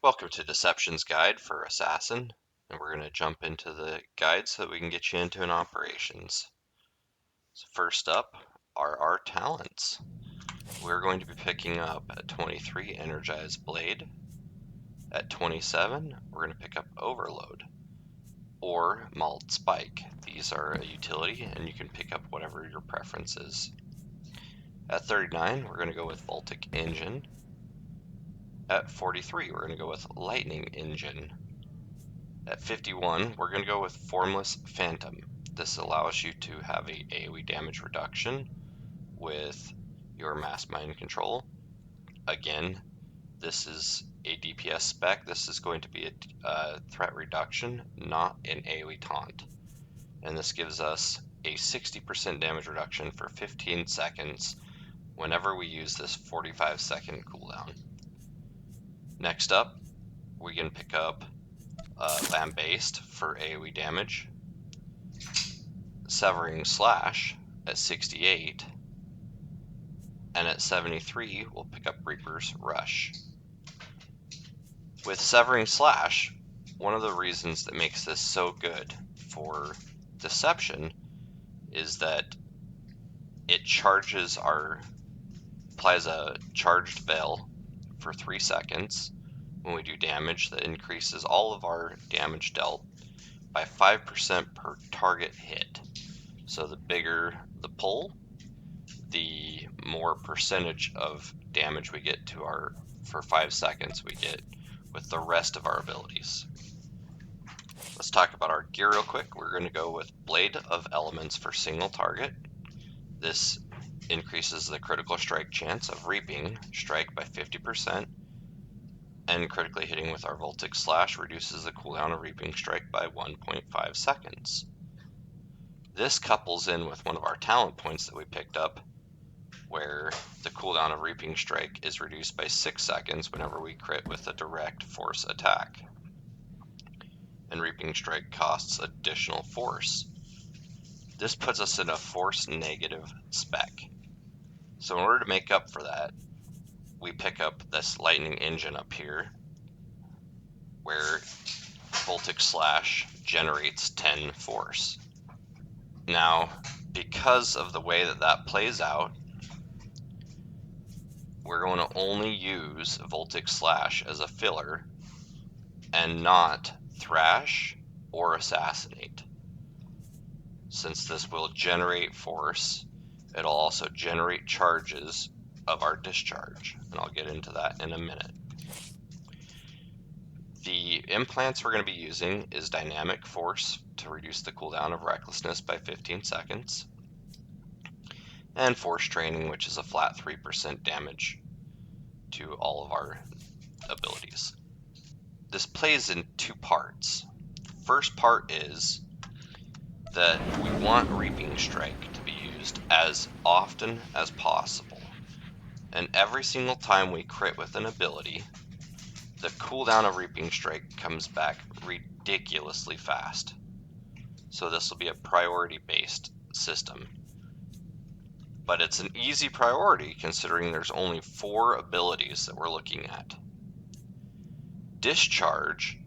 Welcome to Deception's Guide for Assassin, and we're going to jump into the guide so that we can get you into an operations. So first up are our talents. We're going to be picking up at 23 Energized Blade. At 27, we're going to pick up Overload or Mauled Spike. These are a utility and you can pick up whatever your preference is. At 39, we're going to go with Voltic Engine. At 43, we're going to go with Lightning Engine. At 51, we're going to go with Formless Phantom. This allows you to have a AoE damage reduction with your mass mind control. Again, this is a DPS spec. This is going to be a threat reduction, not an AoE taunt. And this gives us a 60% damage reduction for 15 seconds whenever we use this 45-second cooldown. Next up, we can pick up Lambaste for AoE damage, Severing Slash at 68, and at 73 we'll pick up Reaper's Rush. With Severing Slash, one of the reasons that makes this so good for Deception is that it applies a charged veil for 3 seconds when we do damage that increases all of our damage dealt by 5% per target hit. So the bigger the pull, the more percentage of damage we get for 5 seconds we get with the rest of our abilities. Let's talk about our gear real quick. We're going to go with Blade of Elements for single target. This increases the critical strike chance of Reaping Strike by 50%, and critically hitting with our Voltic Slash reduces the cooldown of Reaping Strike by 1.5 seconds. This couples in with one of our talent points that we picked up, where the cooldown of Reaping Strike is reduced by 6 seconds whenever we crit with a direct force attack. And Reaping Strike costs additional force. This puts us in a force negative spec. So in order to make up for that, we pick up this Lightning Engine up here, where Voltic Slash generates 10 force. Now, because of the way that plays out, we're going to only use Voltic Slash as a filler and not Thrash or Assassinate. Since this will generate force, it'll also generate charges of our discharge, and I'll get into that in a minute. The implants we're going to be using is Dynamic Force to reduce the cooldown of Recklessness by 15 seconds, and Force Training, which is a flat 3% damage to all of our abilities. This plays in 2 parts. First part is that we want Reaping Strike to be used as often as possible, and every single time we crit with an ability, the cooldown of Reaping Strike comes back ridiculously fast. So this will be a priority-based system. But it's an easy priority considering there's only 4 abilities that we're looking at. Discharge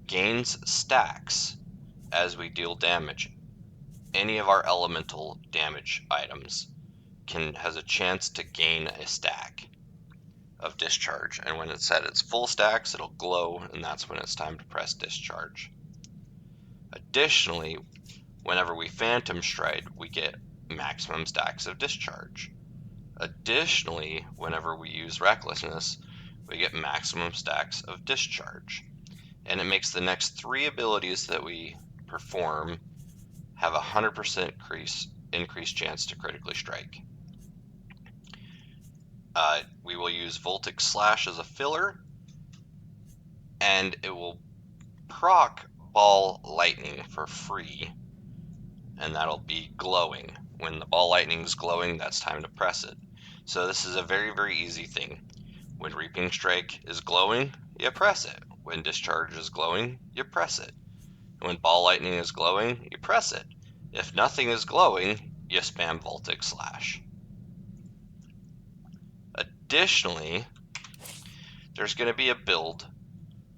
gains stacks as we deal damage. Any of our elemental damage items has a chance to gain a stack of discharge, and when it's at its full stacks, it'll glow, and that's when it's time to press discharge. Additionally, whenever we Phantom Stride, we get maximum stacks of discharge. Additionally, whenever we use Recklessness, we get maximum stacks of discharge. And it makes the next 3 abilities that we perform have a 100% increased chance to critically strike. We will use Voltic Slash as a filler, and it will proc Ball Lightning for free, and that'll be glowing. When the Ball Lightning is glowing, that's time to press it. So this is a very, very easy thing. When Reaping Strike is glowing, you press it. When Discharge is glowing, you press it. And when Ball Lightning is glowing, you press it. If nothing is glowing, you spam Voltic Slash. Additionally, there's going to be a build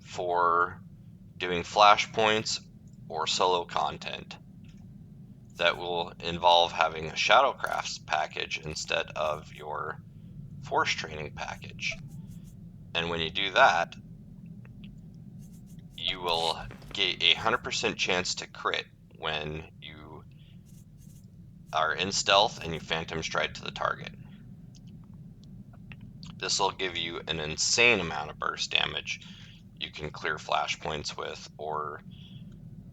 for doing flashpoints or solo content that will involve having a Shadowcraft package instead of your force training package. And when you do that, you will get a 100% chance to crit when you are in stealth and you phantom stride to the target. This will give you an insane amount of burst damage you can clear flashpoints with, or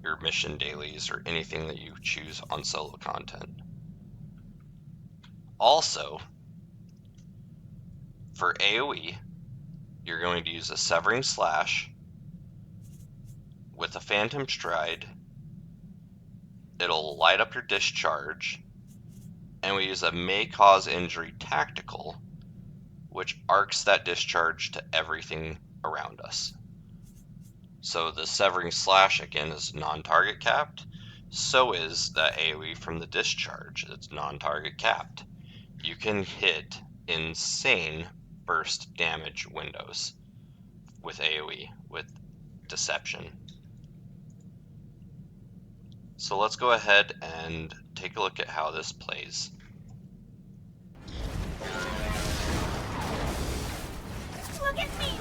your mission dailies, or anything that you choose on solo content. Also, for AoE, you're going to use a Severing Slash with a Phantom Stride. It'll light up your discharge, and we use a May Cause Injury Tactical, which arcs that discharge to everything around us. So the Severing Slash, again, is non-target capped. So is the AoE from the discharge. It's non-target capped. You can hit insane burst damage windows with AoE, with Deception. So let's go ahead and take a look at how this plays. Look at me!